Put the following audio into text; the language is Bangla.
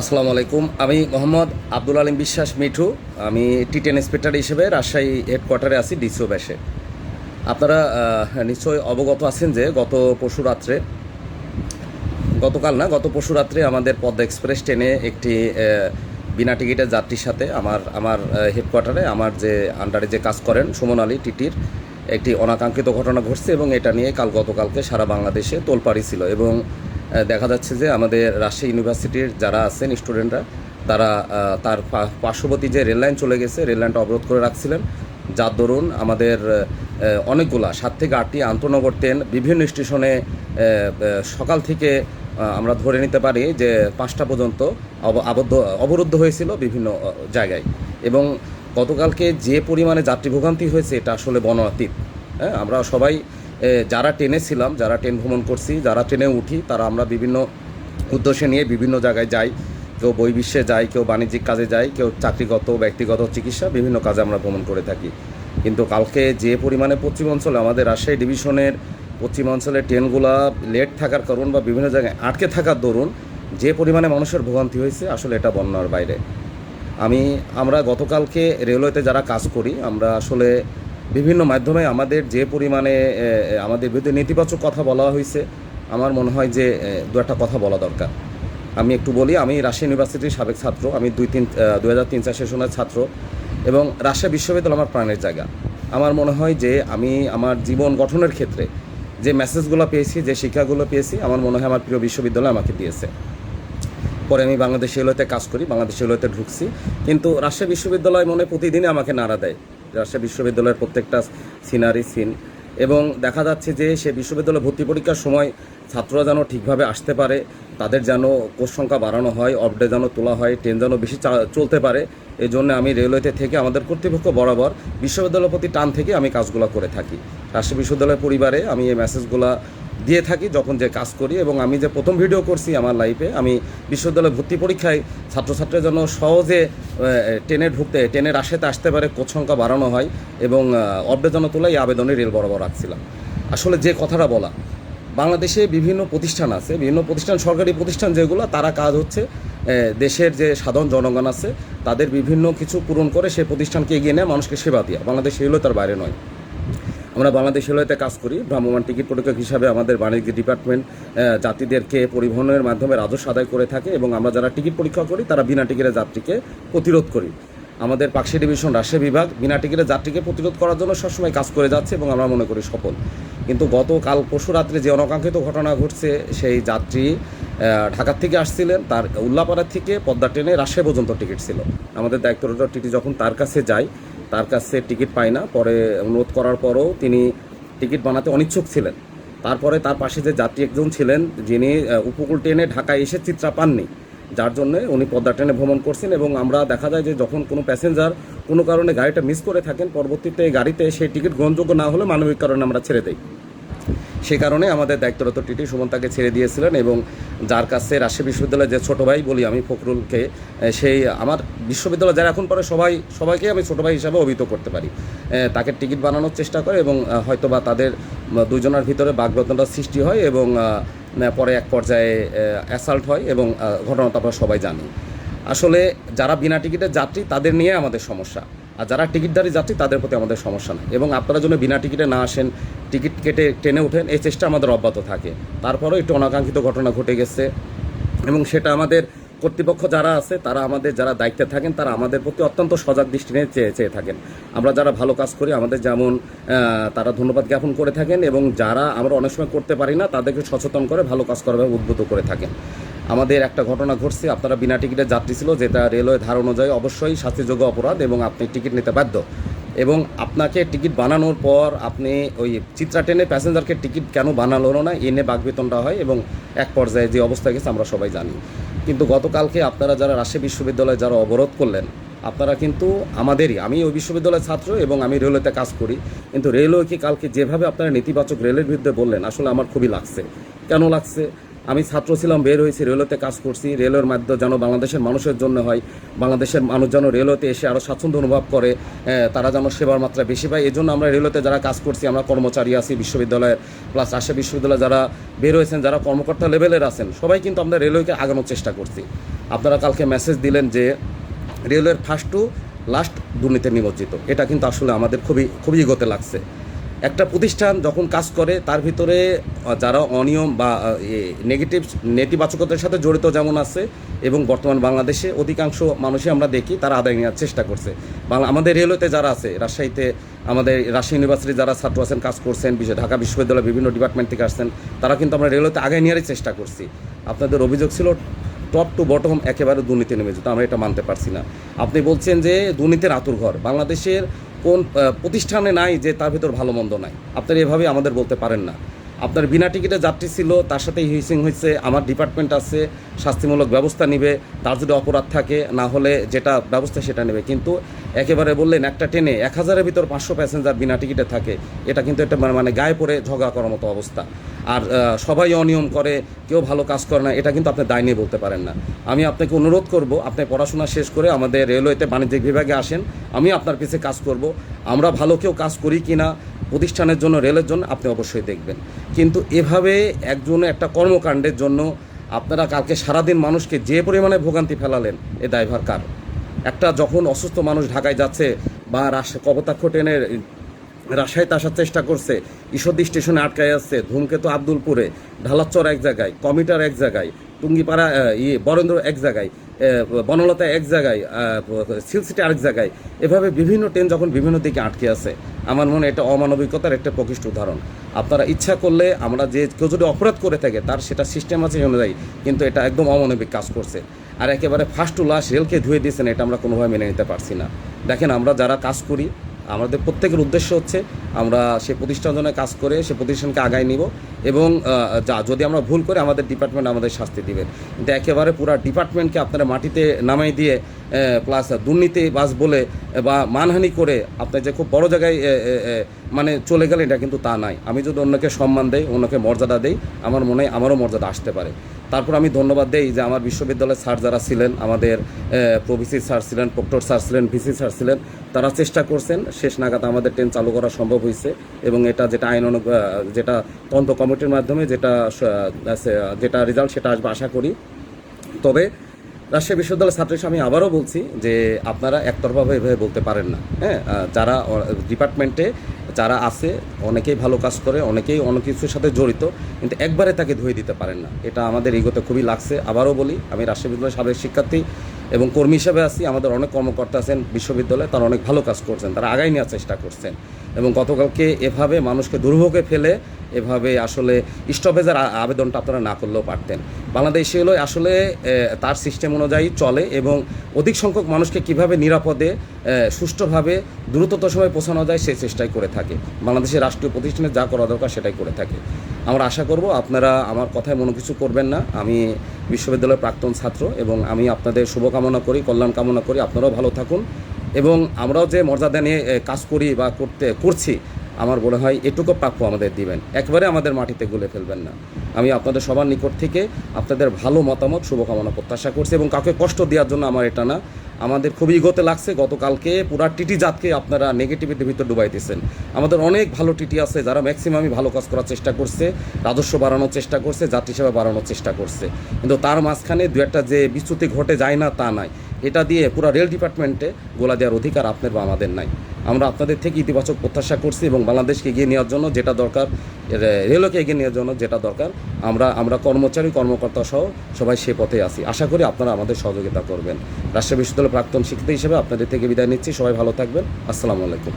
আসসালামু আলাইকুম। আমি মোহাম্মদ আব্দুল আলিম বিশ্বাস মিঠু। আমি টি10 ইন্সপেক্টর হিসেবে রাজশাহী হেডকোয়ার্টারে আছি ডিসিও ব্যাসে। আপনারা নিশ্চয়ই অবগত আছেন যে গত পরশু রাত্রে আমাদের পদ্মা এক্সপ্রেস ট্রেনে একটি বিনা টিকিটের যাত্রীর সাথে আমার হেডকোয়ার্টারে আমার যে আন্ডারে যে কাজ করেন সুমন আলী টিটির একটি অনাকাঙ্ক্ষিত ঘটনা ঘটছে এবং এটা নিয়ে গতকালকে সারা বাংলাদেশে তোলপাড়ি ছিল। এবং দেখা যাচ্ছে যে আমাদের রাজশাহী ইউনিভার্সিটির যারা আছেন স্টুডেন্টরা তারা তার পার্শ্ববর্তী যে রেললাইন চলে গেছে, রেললাইনটা অবরোধ করে রাখছিলেন, যার দরুন আমাদের অনেকগুলা 7 থেকে 8টি আন্তনগর ট্রেন বিভিন্ন স্টেশনে সকাল থেকে আমরা ধরে নিতে পারি যে 5টা পর্যন্ত অবরুদ্ধ হয়েছিল বিভিন্ন জায়গায়। এবং গতকালকে যে পরিমাণে যাত্রী ভোগান্তি হয়েছে এটা আসলে বর্ণনাতীত। হ্যাঁ, আমরা সবাই যারা ট্রেনে ছিলাম, যারা ট্রেন ভ্রমণ করছি, যারা ট্রেনে উঠি, তারা আমরা বিভিন্ন উদ্দেশ্যে নিয়ে বিভিন্ন জায়গায় যাই। কেউ বহির্বিশ্বে যায়, কেউ বাণিজ্যিক কাজে যায়, কেউ চাকরিগত ব্যক্তিগত চিকিৎসা বিভিন্ন কাজে আমরা ভ্রমণ করে থাকি। কিন্তু কালকে যে পরিমাণে পশ্চিম অঞ্চলে আমাদের রাজশাহী ডিভিশনের পশ্চিম অঞ্চলের ট্রেনগুলা লেট থাকার কারণ বা বিভিন্ন জায়গায় আটকে থাকার দরুন যে পরিমাণে মানুষের ভোগান্তি হয়েছে আসলে এটা বর্ণনার বাইরে। আমরা গতকালকে রেলওয়েতে যারা কাজ করি, আমরা আসলে বিভিন্ন মাধ্যমে আমাদের যে পরিমাণে আমাদের বিরুদ্ধে নেতিবাচক কথা বলা হয়েছে, আমার মনে হয় যে দু একটা কথা বলা দরকার। আমি একটু বলি, আমি রাজশাহী ইউনিভার্সিটির সাবেক ছাত্র। আমি 2003-04 সেশনের ছাত্র এবং রাজশাহী বিশ্ববিদ্যালয় আমার প্রাণের জায়গা। আমার মনে হয় যে আমি আমার জীবন গঠনের ক্ষেত্রে যে মেসেজগুলো পেয়েছি, যে শিক্ষাগুলো পেয়েছি, আমার মনে হয় আমার প্রিয় বিশ্ববিদ্যালয় আমাকে দিয়েছে। পরে আমি বাংলাদেশ রেলওয়েতে কাজ করি, বাংলাদেশ রেলওয়েতে ঢুকছি, কিন্তু রাজশাহী বিশ্ববিদ্যালয় মনে প্রতিদিনই আমাকে নাড়া দেয়। রাজশাহী বিশ্ববিদ্যালয়ের প্রত্যেকটা সিন এবং দেখা যাচ্ছে যে সে বিশ্ববিদ্যালয় ভর্তি পরীক্ষার সময় ছাত্ররা যেন ঠিকভাবে আসতে পারে, তাদের যেন কোর্স সংখ্যা বাড়ানো হয়, অফডে যেন তোলা হয়, ট্রেন যেন বেশি চলতে পারে। এই জন্য আমি রেলওয়েতে থেকে আমাদের কর্তৃপক্ষ বরাবর বিশ্ববিদ্যালয়ের প্রতি টান থেকে আমি কাজগুলো করে থাকি। রাজশাহী বিশ্ববিদ্যালয়ের পরিবারে আমি এই মেসেজগুলো দিয়ে থাকি যখন যে কাজ করি। এবং আমি যে প্রথম ভিডিও করছি আমার লাইফে, আমি বিশ্ববিদ্যালয় ভর্তি পরীক্ষায় ছাত্রছাত্রীরা যেন সহজে ট্রেনের আশেতে আসতে পারে, কোচ সংখ্যা বাড়ানো হয় এবং অফডে যেন তোলা, এই আবেদনে রেল বরাবর রাখছিলাম। আসলে যে কথাটা বলা, বাংলাদেশে বিভিন্ন প্রতিষ্ঠান আছে, বিভিন্ন প্রতিষ্ঠান, সরকারি প্রতিষ্ঠান যেগুলো, তারা কাজ হচ্ছে দেশের যে সাধারণ জনগণ আছে তাদের বিভিন্ন কিছু পূরণ করে সেই প্রতিষ্ঠানকে এগিয়ে নেয়, মানুষকে সেবা দেওয়া। বাংলাদেশ রেলওয়ে তার বাইরে নয়। আমরা বাংলাদেশ রেলওয়েতে কাজ করি, ভ্রাম্যমাণ টিকিট পরীক্ষক হিসাবে আমাদের বাণিজ্য ডিপার্টমেন্ট যাত্রীদেরকে পরিবহনের মাধ্যমে রাজস্ব আদায় করে থাকে এবং আমরা যারা টিকিট পরীক্ষা করি তারা বিনা টিকিটের যাত্রীকে প্রতিরোধ করি। আমাদের পাকশি ডিভিশন রাজশাহী বিভাগ বিনা টিকিটের যাত্রীকে প্রতিরোধ করার জন্য সবসময় কাজ করে যাচ্ছে এবং আমরা মনে করি সফল। কিন্তু গতকাল পরশু রাত্রে যে অনাকাঙ্ক্ষিত ঘটনা ঘটছে, সেই যাত্রী ঢাকার থেকে আসছিলেন, তার উল্লাপাড়া থেকে পদ্মা ট্রেনে রাজশাহী পর্যন্ত টিকিট ছিল। আমাদের দায়িত্বরত টিটি যখন তার কাছে যায়, তার কাছে টিকিট পায় না। পরে অনুরোধ করার পরও তিনি টিকিট বানাতে অনিচ্ছুক ছিলেন। তারপরে তার পাশে যে যাত্রী একজন ছিলেন, যিনি উপকূল ট্রেনে ঢাকায় এসে চিত্রা পাননি, যার জন্য উনি পদ্মা ট্রেনে ভ্রমণ করছেন। এবং আমরা দেখা যায় যে যখন কোনো প্যাসেঞ্জার কোনো কারণে গাড়িটা মিস করে থাকেন, পরবর্তীতে গাড়িতে সেই টিকিট গ্রহণযোগ্য না হলে মানবিক কারণে আমরা ছেড়ে দিই। সে কারণে আমাদের দায়িত্বরত টিটি সুমন তাকে ছেড়ে দিয়েছিলেন এবং যার কাছে রাজশাহী বিশ্ববিদ্যালয়ের যে ছোটো ভাই বলি আমি ফখরুলকে, সেই আমার বিশ্ববিদ্যালয় যারা এখন পরে সবাইকে আমি ছোটো ভাই হিসাবে অভিহিত করতে পারি, তাকে টিকিট বানানোর চেষ্টা করে এবং হয়তোবা তাদের দুজনের ভিতরে বাগবিতণ্ডার সৃষ্টি হয় এবং পরে এক পর্যায়ে অ্যাসাল্ট হয় এবং ঘটনাটা আমরা সবাই জানি। আসলে যারা বিনা টিকিটের যাত্রী তাদের নিয়ে আমাদের সমস্যা, আর যারা টিকিটদারি যাত্রী তাদের প্রতি আমাদের সমস্যা নেই। এবং আপনারা যেন বিনা টিকিটে না আসেন, টিকিট কেটে ট্রেনে ওঠেন, এই চেষ্টা আমাদের অব্যাহত থাকে। তারপরেও একটু অনাকাঙ্ক্ষিত ঘটনা ঘটে গেছে এবং সেটা আমাদের কর্তৃপক্ষ যারা আছে, তারা আমাদের যারা দায়িত্বে থাকেন, তারা আমাদের প্রতি অত্যন্ত সজাগ দৃষ্টি নিয়ে চেয়ে থাকেন। আমরা যারা ভালো কাজ করি আমাদের যেমন তারা ধন্যবাদ জ্ঞাপন করে থাকেন এবং যারা আমরা অনেক সময় করতে পারি না তাদেরকে সচেতন করে ভালো কাজ করার উদ্বুদ্ধ করে থাকেন। আমাদের একটা ঘটনা ঘটছে, আপনারা বিনা টিকিটের যাত্রী ছিল, যেটা রেলওয়ে ধারা অনুযায়ী অবশ্যই শাস্তিযোগ্য অপরাধ এবং আপনি টিকিট নিতে বাধ্য। এবং আপনাকে টিকিট বানানোর পর আপনি ওই চিত্রা ট্রেনে প্যাসেঞ্জারকে টিকিট কেন বানালো না, এনে বাকবেতনটা হয় এবং এক পর্যায়ে যে অবস্থা গেছে আমরা সবাই জানি। কিন্তু গতকালকে আপনারা যারা রাজশাহী বিশ্ববিদ্যালয়ে যারা অবরোধ করলেন, আপনারা কিন্তু আমাদেরই, আমি ওই বিশ্ববিদ্যালয়ের ছাত্র এবং আমি রেলওয়েতে কাজ করি, কিন্তু রেলওয়েকে কালকে যেভাবে আপনারা নেতিবাচক রেলের বিরুদ্ধে বললেন, আসলে আমার খুবই লাগছে। কেন লাগছে? আমি ছাত্র ছিলাম, বের হয়েছি, রেলওয়েতে কাজ করছি। রেলের মাধ্যমে যেন বাংলাদেশের মানুষের জন্য হয়, বাংলাদেশের মানুষ যেন রেলওয়েতে এসে আরও স্বাচ্ছন্দ্য অনুভব করে, তারা যেন সেবার মাত্রা বেশি পায়। এই জন্য আমরা রেলওয়েতে যারা কাজ করছি, আমরা কর্মচারী আছি বিশ্ববিদ্যালয়ের, প্লাস রাজশাহী বিশ্ববিদ্যালয়ে যারা বের হয়েছেন, যারা কর্মকর্তা লেভেলের আছেন, সবাই কিন্তু আমরা রেলওয়েকে আগানোর চেষ্টা করছি। আপনারা কালকে মেসেজ দিলেন যে রেলওয়ের ফার্স্ট টু লাস্ট দুর্নীতি নিমজ্জিত। এটা কিন্তু আসলে আমাদের খুবই ইগোতে লাগছে। একটা প্রতিষ্ঠান যখন কাজ করে তার ভিতরে যারা অনিয়ম বা নেতিবাচকতার সাথে জড়িত যেমন আছে, এবং বর্তমান বাংলাদেশে অধিকাংশ মানুষই আমরা দেখি তারা আদায় নেওয়ার চেষ্টা করছে। আমাদের রেলওয়েতে যারা আছে, রাজশাহীতে আমাদের রাজশাহী ইউনিভার্সিটি যারা ছাত্র আছেন, কাজ করছেন, ঢাকা বিশ্ববিদ্যালয়ের বিভিন্ন ডিপার্টমেন্ট থেকে আসছেন, তারা কিন্তু আমরা রেলওয়েতে আগায় নেওয়ারই চেষ্টা করছি। আপনাদের অভিযোগ ছিল টপ টু বটম একেবারে দুর্নীতি নেমে যেত, আমরা এটা মানতে পারছি না। আপনি বলছেন যে দুর্নীতির আতুরঘর, বাংলাদেশের কোন প্রতিষ্ঠানে নাই যে তার ভিতর ভালো মন্দ নাই? আপনারা এভাবে আমাদের বলতে পারেন না। আপনার বিনা টিকিটে যাত্রী ছিল, তার সাথে হিসিং হয়েছে, আমার ডিপার্টমেন্ট আছে, শাস্তিমূলক ব্যবস্থা নিবে, তার যদি অপরাধ থাকে, না হলে যেটা ব্যবস্থা সেটা নেবে। কিন্তু একেবারে বললেন একটা ট্রেনে 1000-এর ভিতর 500 প্যাসেঞ্জার বিনা টিকিটে থাকে, এটা কিন্তু একটা মানে গায়ে পড়ে ঝগড়া করার মতো অবস্থা। আর সবাই অনিয়ম করে, কেউ ভালো কাজ করে না, এটা কিন্তু আপনি দায় নিয়ে বলতে পারেন না। আমি আপনাকে অনুরোধ করব, আপনি পড়াশোনা শেষ করে আমাদের রেলওয়েতে বাণিজ্যিক বিভাগে আসেন, আমি আপনার পিছে কাজ করব। আমরা ভালো কেউ কাজ করি কি না প্রতিষ্ঠানের জন্য, রেলের জন্য, আপনি অবশ্যই দেখবেন। কিন্তু এভাবে একটা কর্মকাণ্ডের জন্য আপনারা কালকে সারাদিন মানুষকে যে পরিমাণে ভোগান্তি ফেলালেন, এ দায়ভার কার? একটা যখন অসুস্থ মানুষ ঢাকায় যাচ্ছে বা কপোতাক্ষ ট্রেনের রাজশাহীতে আসার চেষ্টা করছে, ঈশ্বরদী স্টেশনে আটকায় আসছে, ধূমকেতু আব্দুলপুরে, ঢালাচর এক জায়গায়, কমিটার এক জায়গায়, টুঙ্গিপাড়া বরেন্দ্র এক জায়গায়, বনলতা এক জায়গায়, সিলসিটি আরেক জায়গায়, এভাবে বিভিন্ন ট্রেন যখন বিভিন্ন দিকে আটকে আছে, আমার মনে এটা অমানবিকতার একটা প্রকৃষ্ট উদাহরণ। আপনারা ইচ্ছা করলে, আমরা যে কেউ যদি অপরাধ করে থাকে তার সেটা সিস্টেম আছে অনুযায়ী, কিন্তু এটা একদম অমানবিক কাজ করছে। আর একেবারে ফার্স্ট টু লাস্ট রেলকে ধুয়ে দিয়েছেন, এটা আমরা কোনোভাবে মেনে নিতে পারছি না। দেখেন, আমরা যারা কাজ করি, আমাদের প্রত্যেকের উদ্দেশ্য হচ্ছে আমরা সে প্রতিষ্ঠান জন্য কাজ করে সে প্রতিষ্ঠানকে আগায় নিব, এবং যদি আমরা ভুল করে আমাদের ডিপার্টমেন্ট আমাদের শাস্তি দিবেন। কিন্তু একেবারে পুরো ডিপার্টমেন্টকে আপনারা মাটিতে নামাই দিয়ে প্লাস দুর্নীতিবাজ বলে বা মানহানি করে আপনি যে খুব বড় জায়গায় মানে চলে গেলেন, এটা কিন্তু তা নাই। আমি যদি অন্যকে সম্মান দেই, অন্যকে মর্যাদা দেই, আমার মনে হয় আমারও মর্যাদা আসতে পারে। তারপর আমি ধন্যবাদ দেই যে আমার বিশ্ববিদ্যালয়ের স্যার যারা ছিলেন, আমাদের প্রভিসি স্যার ছিলেন, প্রক্টর স্যার ছিলেন, ভিসি স্যার ছিলেন, তারা চেষ্টা করছেন, শেষ নাগাদ আমাদের ট্রেন চালু করা সম্ভব হয়েছে। এবং এটা যেটা যেটা তদন্ত কমিটির মাধ্যমে যেটা রেজাল্ট সেটা আসবে আশা করি। তবে রাজশাহী বিশ্ববিদ্যালয়ের ছাত্র হিসেবে আমি আবারও বলছি যে আপনারা একতরফাভাবে এভাবে বলতে পারেন না। হ্যাঁ, যারা ডিপার্টমেন্টে যারা আছে, অনেকেই ভালো কাজ করে, অনেকেই অনেক কিছুর সাথে জড়িত, কিন্তু একবারে তাকে ধুয়ে দিতে পারেন না। এটা আমাদের ইগোতে খুবই লাগছে। আবারও বলি, আমি রাজশাহী বিশ্ববিদ্যালয়ের সাবেক শিক্ষার্থী এবং কর্মী হিসেবে আছি। আমাদের অনেক কর্মকর্তা আছেন বিশ্ববিদ্যালয়ে, তারা অনেক ভালো কাজ করছেন, তারা আগায় নেওয়ার চেষ্টা করছেন। এবং গতকালকে এভাবে মানুষকে দুর্ভোগে ফেলে এভাবে আসলে স্টপেজের আবেদনটা আপনারা না করলেও পারতেন। বাংলাদেশ হলো আসলে তার সিস্টেম অনুযায়ী চলে, এবং অধিক সংখ্যক মানুষকে কিভাবে নিরাপদে সুষ্ঠুভাবে দ্রুততর সময় পৌঁছানো যায় সেই চেষ্টাই করে থাকে। বাংলাদেশের রাষ্ট্রীয় প্রতিষ্ঠানে যা করা দরকার সেটাই করে থাকে। আমরা আশা করব আপনারা আমার কথায় মনে কিছু করবেন না। আমি বিশ্ববিদ্যালয়ের প্রাক্তন ছাত্র, এবং আমি আপনাদের শুভকামনা করি, কল্যাণ কামনা করি, আপনারাও ভালো থাকুন। এবং আমরাও যে মর্যাদা নিয়ে কাজ করি বা করছি, আমার মনে হয় এটুকু প্রাপ্য আমাদের দিবেন, একবারে আমাদের মাটিতে গুলে ফেলবেন না। আমি আপনাদের সবার নিকট থেকে আপনাদের ভালো মতামত, শুভকামনা প্রত্যাশা করছি, এবং কাউকে কষ্ট দেওয়ার জন্য আমার এটা না। আমাদের খুবই ইগোতে লাগছে, গতকালকে পুরা টিটি জাতকে আপনারা নেগেটিভিটির ভিতর ডুবাইতেছেন। আমাদের অনেক ভালো টিটি আছে যারা ম্যাক্সিমামই ভালো কাজ করার চেষ্টা করছে, রাজস্ব বাড়ানোর চেষ্টা করছে, যাত্রী সেবা বাড়ানোর চেষ্টা করছে, কিন্তু তার মাঝখানে দু একটা যে বিচ্যুতি ঘটে যায় না তা নয়। এটা দিয়ে পুরো রেল ডিপার্টমেন্টে গোলা দেওয়ার অধিকার আপনার বা আমাদের নাই। আমরা আপনাদের থেকে ইতিবাচক প্রত্যাশা করছি, এবং বাংলাদেশকে এগিয়ে নেওয়ার জন্য যেটা দরকার, রেলকে এগিয়ে নেওয়ার জন্য যেটা দরকার, আমরা কর্মচারী কর্মকর্তা সহ সবাই সে পথে আছি। আশা করি আপনারা আমাদের সহযোগিতা করবেন। রাজশাহী বিশ্ববিদ্যালয়ের প্রাক্তন শিক্ষিত হিসেবে আপনাদের থেকে বিদায় নিচ্ছি। সবাই ভালো থাকবেন। আসসালামু আলাইকুম।